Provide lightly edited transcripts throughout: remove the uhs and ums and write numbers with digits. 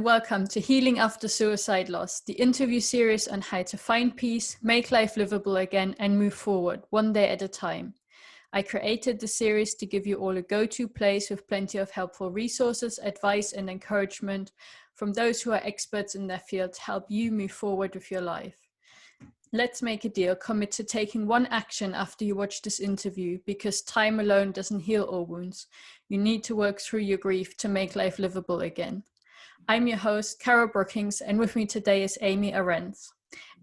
Welcome to Healing After Suicide Loss, the interview series on how to find peace, make life livable again, and move forward, one day at a time. I created the series to give you all a go-to place with plenty of helpful resources, advice, and encouragement from those who are experts in their field to help you move forward with your life. Let's make a deal. Commit to taking one action after you watch this interview, because time alone doesn't heal all wounds. You need to work through your grief to make life livable again. I'm your host, Carol Brookings, and with me today is Amy Arendts.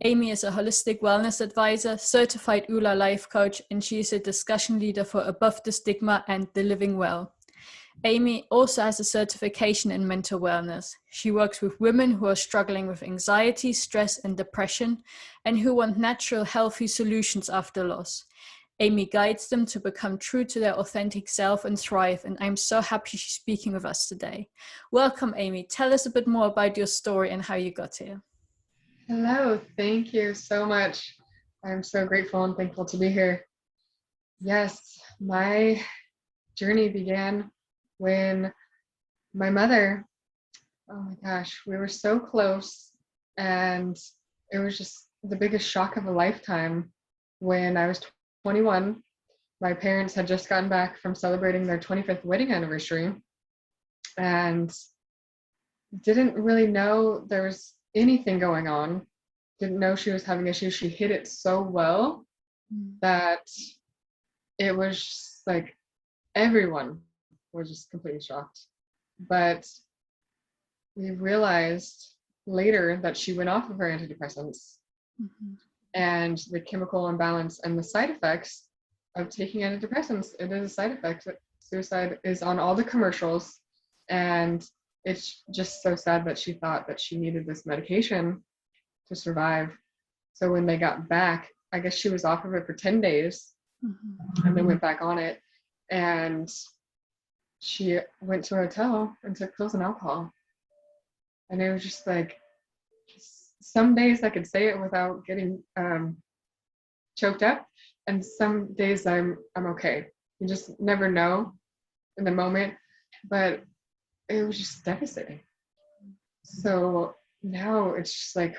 Amy is a holistic wellness advisor, certified ULA life coach, and she is a discussion leader for Above the Stigma and The Living Well. Amy also has a certification in mental wellness. She works with women who are struggling with anxiety, stress, and depression, and who want natural, healthy solutions after loss. Amy guides them to become true to their authentic self and thrive, and I'm so happy she's speaking with us today. Welcome, Amy. Tell us a bit more about your story and how you got here. Hello, thank you so much. I'm so grateful and thankful to be here. Yes, my journey began when my mother, oh my gosh, we were so close, and it was just the biggest shock of a lifetime. When I was 21, my parents had just gotten back from celebrating their 25th wedding anniversary and didn't really know there was anything going on. Didn't know she was having issues. She hid it so well that it was just like everyone was just completely shocked. But we realized later that she went off of her antidepressants, and the chemical imbalance and the side effects of taking antidepressants. It is a side effect. Suicide is on all the commercials, and it's just so sad that she thought that she needed this medication to survive. So when they got back, I guess she was off of it for 10 days and then went back on it. And she went to a hotel and took pills and alcohol. And it was just like, some days I could say it without getting choked up, and some days I'm okay. You just never know in the moment, but it was just devastating. So now it's just like,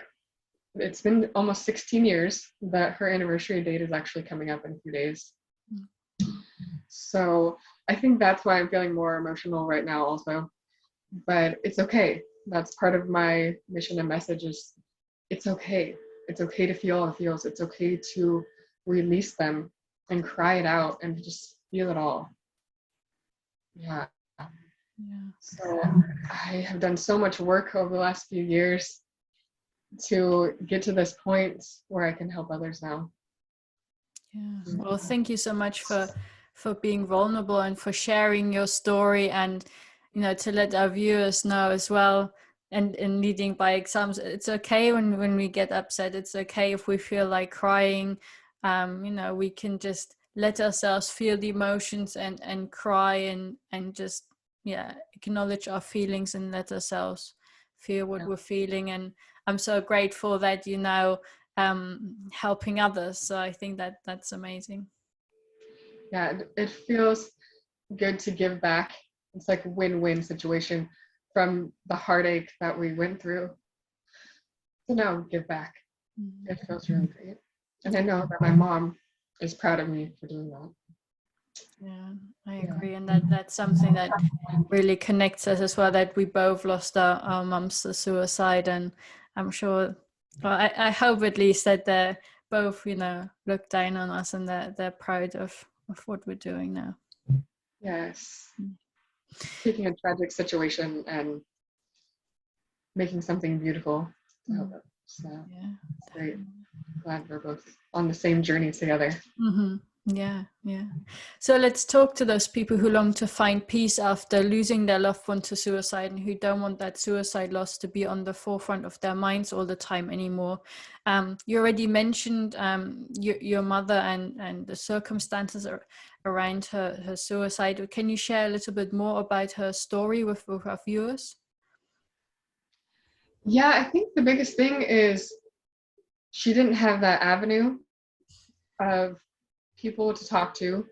it's been almost 16 years that her anniversary date is actually coming up in a few days. So I think that's why I'm feeling more emotional right now also, but it's okay. That's part of my mission and message is it's okay. It's okay to feel all the feels. It's okay to release them and cry it out and just feel it all. Yeah. So I have done so much work over the last few years to get to this point where I can help others now. Yeah. Well, thank you so much for being vulnerable and for sharing your story, and to let our viewers know as well, and leading by examples. It's okay when we get upset. It's okay if we feel like crying. We can just let ourselves feel the emotions and cry and just acknowledge our feelings and let ourselves feel what we're feeling. And I'm so grateful that helping others. So I think that's amazing. Yeah, it feels good to give back. It's like a win-win situation from the heartache that we went through. So now give back. It feels really great. And I know that my mom is proud of me for doing that. Yeah, I agree. And that's something that really connects us as well, that we both lost our moms to suicide. And I'm sure, well, I hope at least that they're both, look down on us and they're proud of what we're doing now. Yes. Taking a tragic situation and making something beautiful to help them. So it's great. Glad we're both on the same journey together. Yeah. So let's talk to those people who long to find peace after losing their loved one to suicide, and who don't want that suicide loss to be on the forefront of their minds all the time anymore. You already mentioned your mother and the circumstances around her suicide. Can you share a little bit more about her story with our viewers? Yeah, I think the biggest thing is she didn't have that avenue of people to talk to,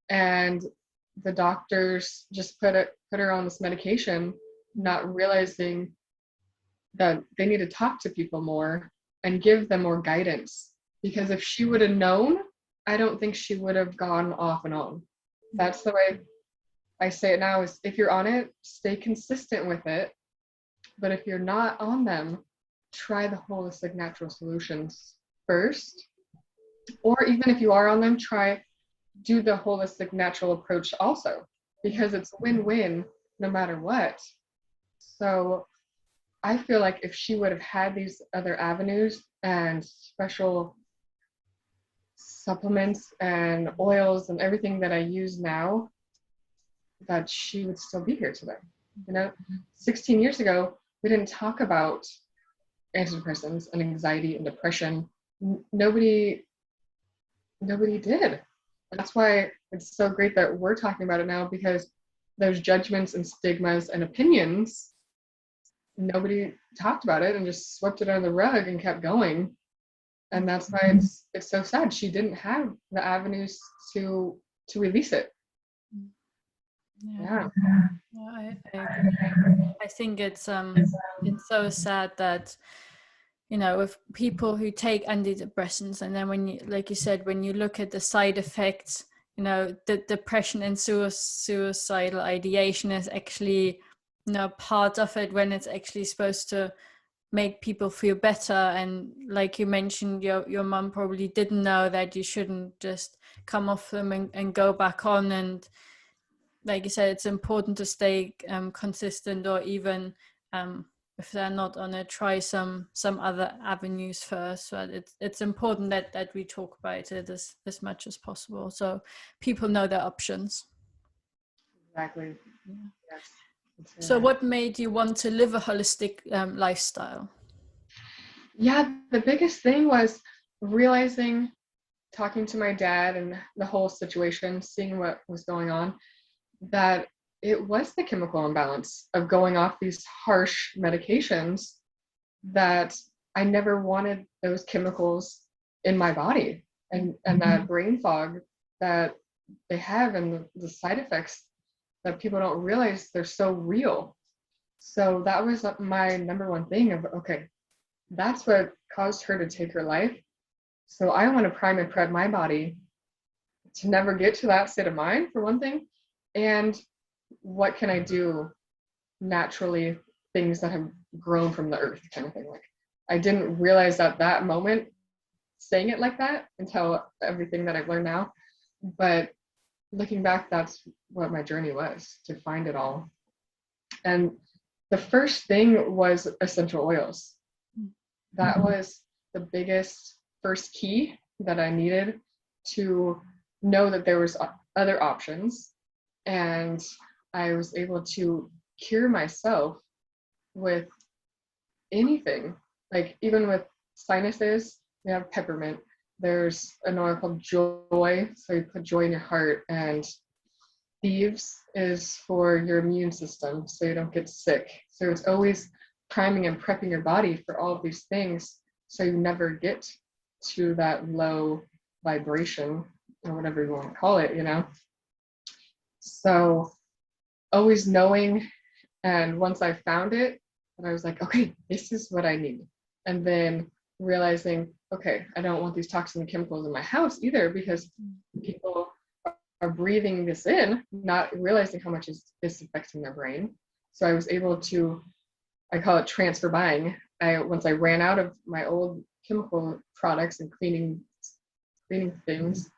and the doctors just put her on this medication, not realizing that they need to talk to people more and give them more guidance. Because if she would have known, I don't think she would have gone off and on. That's the way I say it now, is if you're on it, stay consistent with it. But if you're not on them, try the holistic natural solutions first. Or even if you are on them, do the holistic natural approach also, because it's win-win no matter what. So I feel like if she would have had these other avenues and special supplements and oils and everything that I use now, that she would still be here today. 16 years ago, we didn't talk about antidepressants and anxiety and depression. Nobody did. That's why it's so great that we're talking about it now, because those judgments and stigmas and opinions, nobody talked about it and just swept it under the rug and kept going. And that's why it's so sad. She didn't have the avenues to release it. Yeah. I agree. I think it's so sad that, with people who take antidepressants, and then when you, like you said, when you look at the side effects, the depression and suicidal ideation is actually, part of it, when it's actually supposed to make people feel better. And like you mentioned, your mom probably didn't know that you shouldn't just come off them and go back on. And like you said, it's important to stay consistent, or even if they're not on it, try some other avenues first. But it's important that we talk about it as much as possible, so people know their options. Exactly. Yeah. Yes. So what made you want to live a holistic lifestyle? Yeah, the biggest thing was realizing, talking to my dad and the whole situation, seeing what was going on, that it was the chemical imbalance of going off these harsh medications, that I never wanted those chemicals in my body, and that brain fog that they have, and the side effects that people don't realize, they're so real. So that was my number one thing of, okay, that's what caused her to take her life. So I want to prime and prep my body to never get to that state of mind, for one thing. And what can I do naturally, things that have grown from the earth, kind of thing. Like, I didn't realize at that moment, saying it like that, until everything that I've learned now. But looking back, that's what my journey was, to find it all. And the first thing was essential oils. That was the biggest first key that I needed to know that there was other options. And I was able to cure myself with anything. Like, even with sinuses, we have peppermint. There's an oil called Joy, so you put joy in your heart. And Thieves is for your immune system, so you don't get sick. So it's always priming and prepping your body for all of these things, so you never get to that low vibration, or whatever you want to call it, So always knowing, and once I found it, and I was like, okay, this is what I need. And then realizing, okay, I don't want these toxic chemicals in my house either, because people are breathing this in, not realizing how much is affecting their brain. So I was able to, I call it transfer buying. Once I ran out of my old chemical products and cleaning things,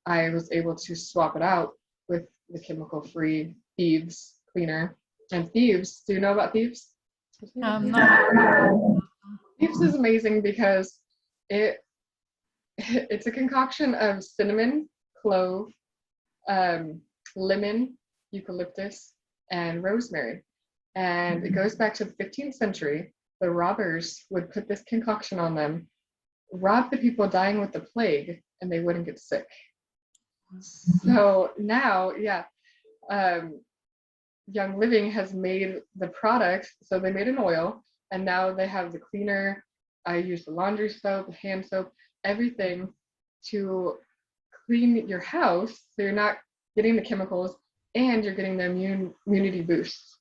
I was able to swap it out with the chemical-free Thieves cleaner. And Thieves, do you know about Thieves? No. Thieves is amazing because it's a concoction of cinnamon, clove, lemon, eucalyptus, and rosemary. And it goes back to the 15th century. The robbers would put this concoction on them, rob the people dying with the plague, and they wouldn't get sick. So now, Young Living has made the product. So they made an oil, and now they have the cleaner. I use the laundry soap, hand soap, everything to clean your house, so you're not getting the chemicals and you're getting the immunity boost.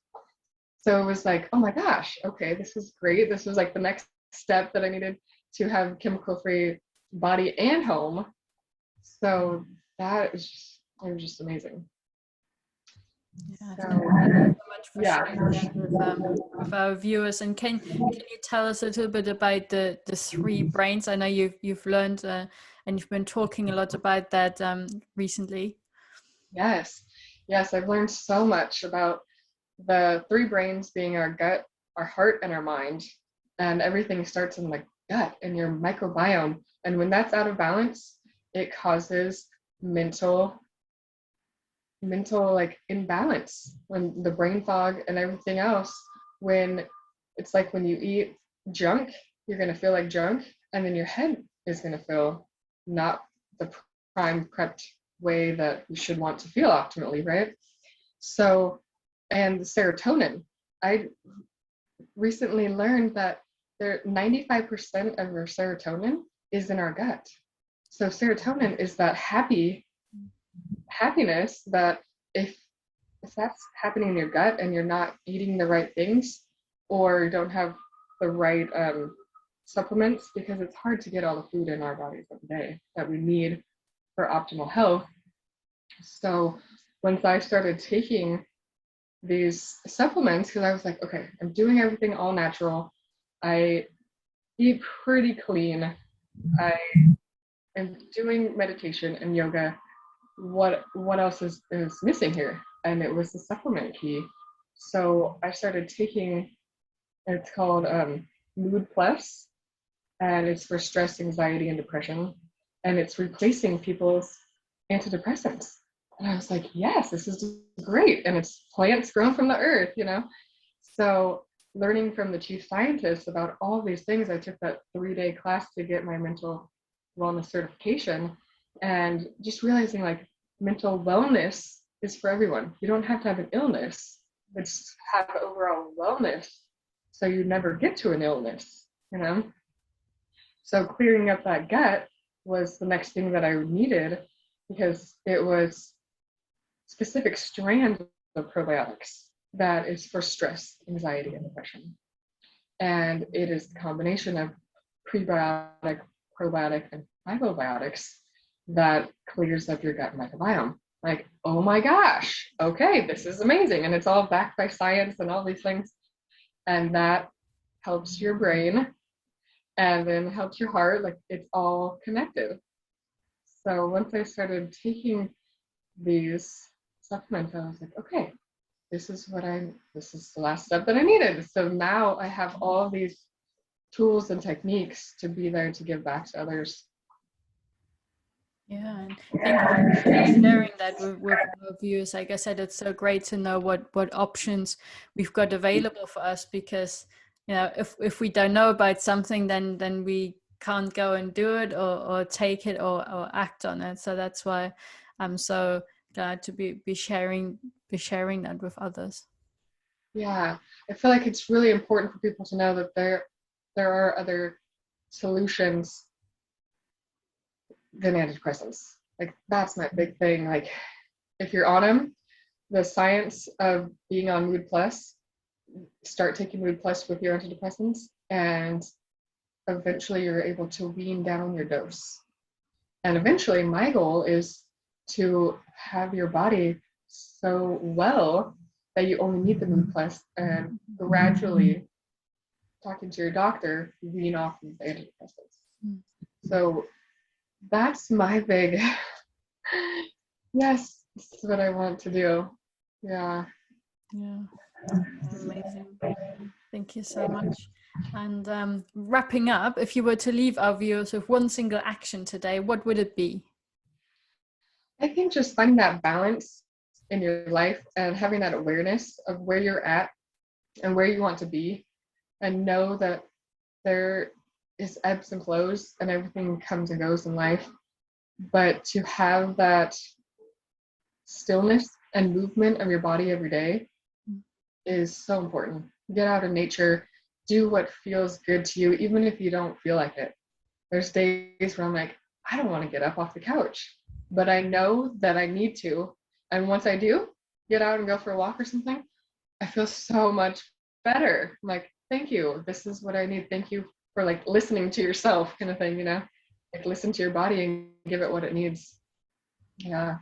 So it was like, oh my gosh, okay, this is great. This was like the next step that I needed to have chemical free body and home. So that is just, it was just amazing. Yeah, So thank you so much for yeah. sharing that with our viewers. And can you tell us a little bit about the three brains? I know you've learned and you've been talking a lot about that recently. Yes. Yes, I've learned so much about the three brains being our gut, our heart, and our mind. And everything starts in the gut and your microbiome. And when that's out of balance, it causes mental like imbalance, when the brain fog and everything else. When it's like when you eat junk, you're going to feel like junk, and then your head is going to feel not the prime prepped way that you should want to feel optimally, right? So, and the serotonin, I recently learned that 95% of your serotonin is in our gut. So serotonin is that happiness that if that's happening in your gut and you're not eating the right things, or you don't have the right supplements, because it's hard to get all the food in our bodies every day that we need for optimal health. So once I started taking these supplements, because I was like, okay, I'm doing everything all natural, I eat pretty clean, I am doing meditation and yoga, what else is missing here? And it was the supplement key. So I started taking, it's called Mood Plus, and it's for stress, anxiety, and depression, and it's replacing people's antidepressants. And I was like, yes, this is great. And it's plants grown from the earth, you know? So learning from the chief scientist about all these things, I took that 3-day class to get my mental wellness certification, and just realizing like mental wellness is for everyone. You don't have to have an illness, but just have overall wellness so you never get to an illness, you know? So clearing up that gut was the next thing that I needed, because it was specific strand of probiotics that is for stress, anxiety, and depression. And it is the combination of prebiotic, probiotic, and probiotics that clears up your gut microbiome. Like, oh my gosh, okay, this is amazing. And it's all backed by science and all these things. And that helps your brain and then helps your heart. Like, it's all connected. So once I started taking these supplements, I was like, okay, this is the last step that I needed. So now I have all these tools and techniques to be there to give back to others. Yeah, and thank you for sharing that with our viewers. Like I said, it's so great to know what options we've got available for us, because if we don't know about something, then we can't go and do it or take it or act on it. So that's why I'm so glad to be sharing that with others. Yeah, I feel like it's really important for people to know that there are other solutions than antidepressants. Like, that's my big thing. Like, if you're on them, the science of being on Mood Plus, start taking Mood Plus with your antidepressants, and eventually you're able to wean down your dose. And eventually my goal is to have your body so well that you only need the Mood Plus, and gradually, talking to your doctor, wean off of the antidepressants. So that's my big yes, this is what I want to do. Yeah. Amazing. Thank you so much. And wrapping up, if you were to leave our viewers with one single action today, what would it be? I think just finding that balance in your life and having that awareness of where you're at and where you want to be, and know that there is ebbs and flows and everything comes and goes in life, but to have that stillness and movement of your body every day is so important. Get out in nature, do what feels good to you, even if you don't feel like it. There's days where I'm like, I don't want to get up off the couch, but I know that I need to. And once I do get out and go for a walk or something, I feel so much better. I'm like, thank you. This is what I need. Thank you for like listening to yourself, kind of thing, you know? Like listen to your body and give it what it needs. Yeah.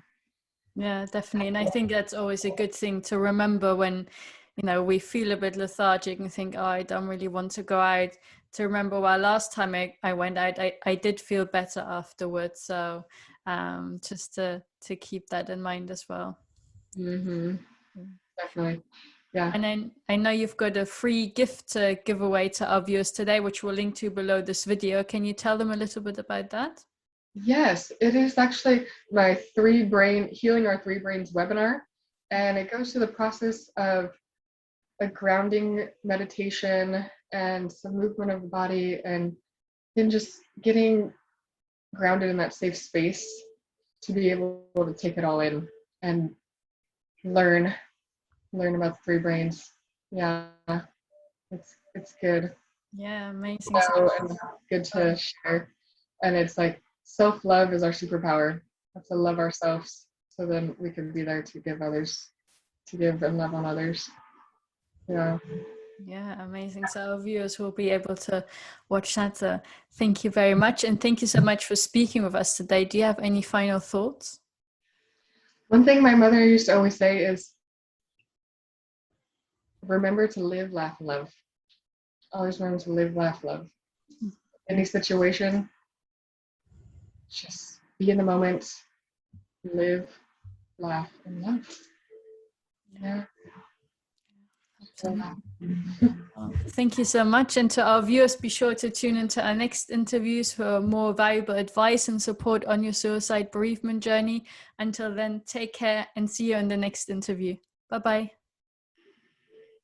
Yeah, definitely. And I think that's always a good thing to remember when, you know, we feel a bit lethargic and think, oh, I don't really want to go out. To remember, well, last time I went out, I did feel better afterwards. So just to keep that in mind as well. Mm-hmm. Definitely. Yeah. And then I know you've got a free gift to give away to our viewers today, which we'll link to below this video. Can you tell them a little bit about that? Yes, it is actually my Healing Our Three Brains webinar. And it goes through the process of a grounding meditation and some movement of the body, and then just getting grounded in that safe space to be able to take it all in and learn about the three brains. Yeah, it's good. Yeah, amazing. So and good to share. And it's like self-love is our superpower. We have to love ourselves so then we can be there to give and love on others. Yeah. Yeah, amazing. So our viewers will be able to watch that. Thank you very much. And thank you so much for speaking with us today. Do you have any final thoughts? One thing my mother used to always say is, remember to live, laugh, and love. Always remember to live, laugh, love. Any situation, just be in the moment, live, laugh, and love. Yeah. Well, thank you so much. And to our viewers, be sure to tune into our next interviews for more valuable advice and support on your suicide bereavement journey. Until then, take care and see you in the next interview. Bye-bye.